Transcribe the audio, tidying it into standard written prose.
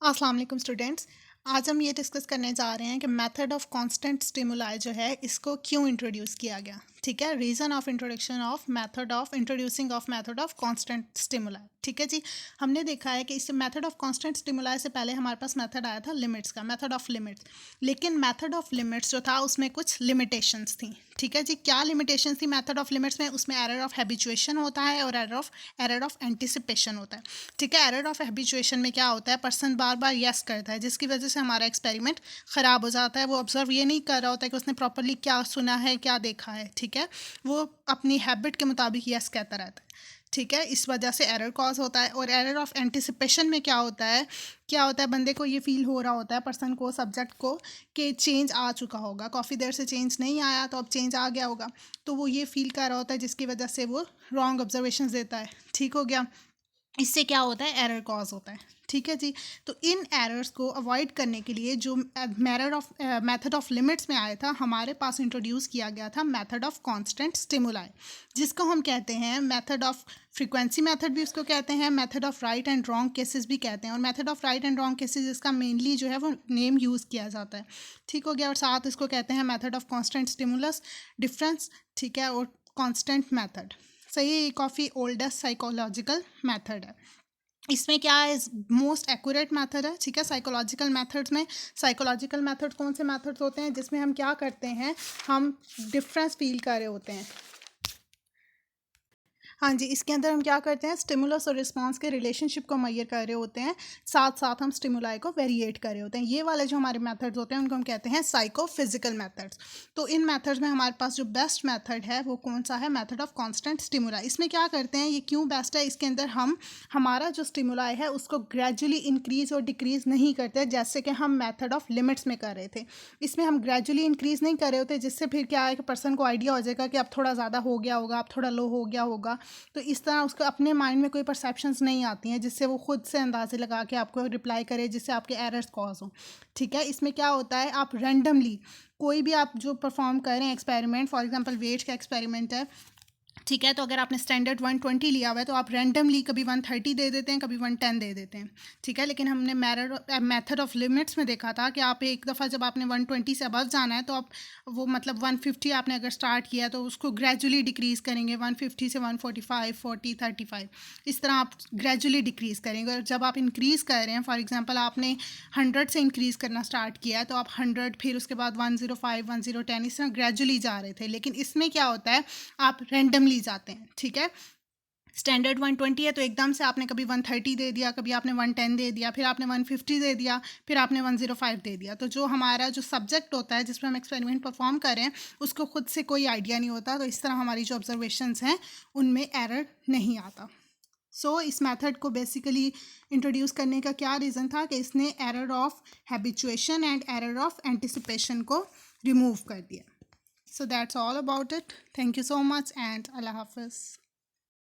अस्सलाम वालेकुम स्टूडेंट्स। आज हम ये डिस्कस करने जा रहे हैं कि मेथड ऑफ कांस्टेंट स्टिमुलाई जो है इसको क्यों इंट्रोड्यूस किया गया। ठीक है, reason of introduction of method of introducing of method of constant stimuli. ठीक है जी, हमने देखा है कि इस मेथड ऑफ कांस्टेंट स्टिमुलाई से पहले हमारे पास मेथड आया था लिमिट्स का, मेथड ऑफ लिमिट्स। लेकिन मेथड ऑफ लिमिट्स जो था उसमें कुछ लिमिटेशंस थी। ठीक है जी, क्या लिमिटेशन थी मेथड ऑफ लिमिट्स में? उसमें एरर ऑफ हैबिचुएशन होता है और एरर ऑफ एंटिसिपेशन होता है। ठीक है, एरर ऑफ हैबिचुएशन में क्या होता है, पर्सन बार बार यस करता है जिसकी वजह से हमारा एक्सपेरिमेंट ख़राब हो जाता है। वो ऑब्जर्व ये नहीं कर रहा होता है कि उसने प्रॉपरली क्या सुना है, क्या देखा है। ठीक है, वो अपनी हैबिट के मुताबिक यस कहता रहता है। ठीक है, इस वजह से एरर कॉज होता है। और एरर ऑफ एंटिसिपेशन में क्या होता है, बंदे को ये फील हो रहा होता है, पर्सन को, सब्जेक्ट को, कि चेंज आ चुका होगा। काफ़ी देर से चेंज नहीं आया तो अब चेंज आ गया होगा, तो वो ये फील कर रहा होता है जिसकी वजह से वो रॉन्ग ऑब्जर्वेशन देता है। ठीक हो गया, इससे क्या होता है, एरर कॉज होता है। ठीक है जी, तो इन एरर्स को अवॉइड करने के लिए जो मेथड ऑफ लिमिट्स में आया था, हमारे पास इंट्रोड्यूस किया गया था मेथड ऑफ कांस्टेंट स्टिमुलाई, जिसको हम कहते हैं मेथड ऑफ फ्रीक्वेंसी मेथड भी उसको कहते हैं, method of right and wrong cases भी कहते हैं। और method of right and wrong cases इसका मेनली जो है वो नेम यूज़ किया जाता है। ठीक हो गया, और साथ इसको कहते हैं method of constant stimulus difference. ठीक है, और कांस्टेंट मेथड। सही है, ये काफ़ी ओल्डेस्ट साइकोलॉजिकल मेथड है। इसमें क्या है, मोस्ट एक्यूरेट मेथड है। ठीक है, साइकोलॉजिकल मेथड्स में, साइकोलॉजिकल मेथड कौन से मेथड्स होते हैं जिसमें हम क्या करते हैं, हम डिफरेंस फील कर रहे होते हैं। हाँ जी, इसके अंदर हम क्या करते हैं, स्टिमुलस और रिस्पांस के रिलेशनशिप को मेजर कर रहे होते हैं, साथ साथ हम स्टिमुलाई को वेरिएट कर रहे होते हैं। ये वाले जो हमारे मेथड्स होते हैं उनको हम कहते हैं साइकोफिजिकल मेथड्स। तो इन मेथड्स में हमारे पास जो बेस्ट मेथड है वो कौन सा है, मेथड ऑफ कांस्टेंट स्टिमुलाई। इसमें क्या करते हैं, ये क्यों बेस्ट है, इसके अंदर हम हमारा जो स्टिमुलाई है उसको ग्रेजुअली इंक्रीज़ और डिक्रीज़ नहीं करते जैसे कि हम मेथड ऑफ लिमिट्स में कर रहे थे। इसमें हम ग्रेजुअली इंक्रीज़ नहीं कर रहे होते, जिससे फिर क्या है कि पर्सन को आइडिया हो जाएगा कि अब थोड़ा ज़्यादा हो गया होगा, अब थोड़ा लो हो गया होगा। तो इस तरह उसको अपने माइंड में कोई परसेप्शंस नहीं आती हैं जिससे वो खुद से अंदाजे लगा के आपको रिप्लाई करे, जिससे आपके एरर्स कॉज हों। ठीक है, इसमें क्या होता है, आप रैंडमली कोई भी आप जो परफॉर्म कर रहे हैं एक्सपेरिमेंट, फॉर एग्जांपल वेट का एक्सपेरिमेंट है। ठीक है, तो अगर आपने स्टैंडर्ड 120 लिया हुआ है तो आप रैंडमली कभी 130 दे देते हैं, कभी 110 दे देते हैं। ठीक है, लेकिन हमने मेथड ऑफ लिमिट्स में देखा था कि आप एक दफ़ा जब आपने 120 से अबव जाना है तो आप वो मतलब 150 आपने अगर स्टार्ट किया तो उसको ग्रेजुअली डिक्रीज़ करेंगे, 150 से 145, 40, 35, इस तरह आप ग्रेजुअली डिक्रीज़ करेंगे। और जब आप इंक्रीज़ कर रहे हैं, फॉर एग्जांपल आपने 100 से इंक्रीज़ करना स्टार्ट किया है तो आप 100, फिर उसके बाद 105, 1010, इस तरह ग्रेजुअली जा रहे थे। लेकिन इसमें क्या होता है, आप रैंडमली जाते हैं। ठीक है, स्टैंडर्ड 120 है तो एकदम से आपने कभी 130 दे दिया, कभी आपने 110 दे दिया, फिर आपने 150 दे दिया, फिर आपने 105 दे दिया। तो जो हमारा जो सब्जेक्ट होता है जिस पर हम एक्सपेरिमेंट परफॉर्म कर रहे हैं उसको खुद से कोई आइडिया नहीं होता, तो इस तरह हमारी जो ऑब्जर्वेशंस हैं उनमें एरर नहीं आता। इस मेथड को बेसिकली इंट्रोड्यूस करने का क्या रीज़न था कि इसने error of habituation and error of anticipation को रिमूव कर दिया। So that's all about it. Thank you so much and Allah Hafiz.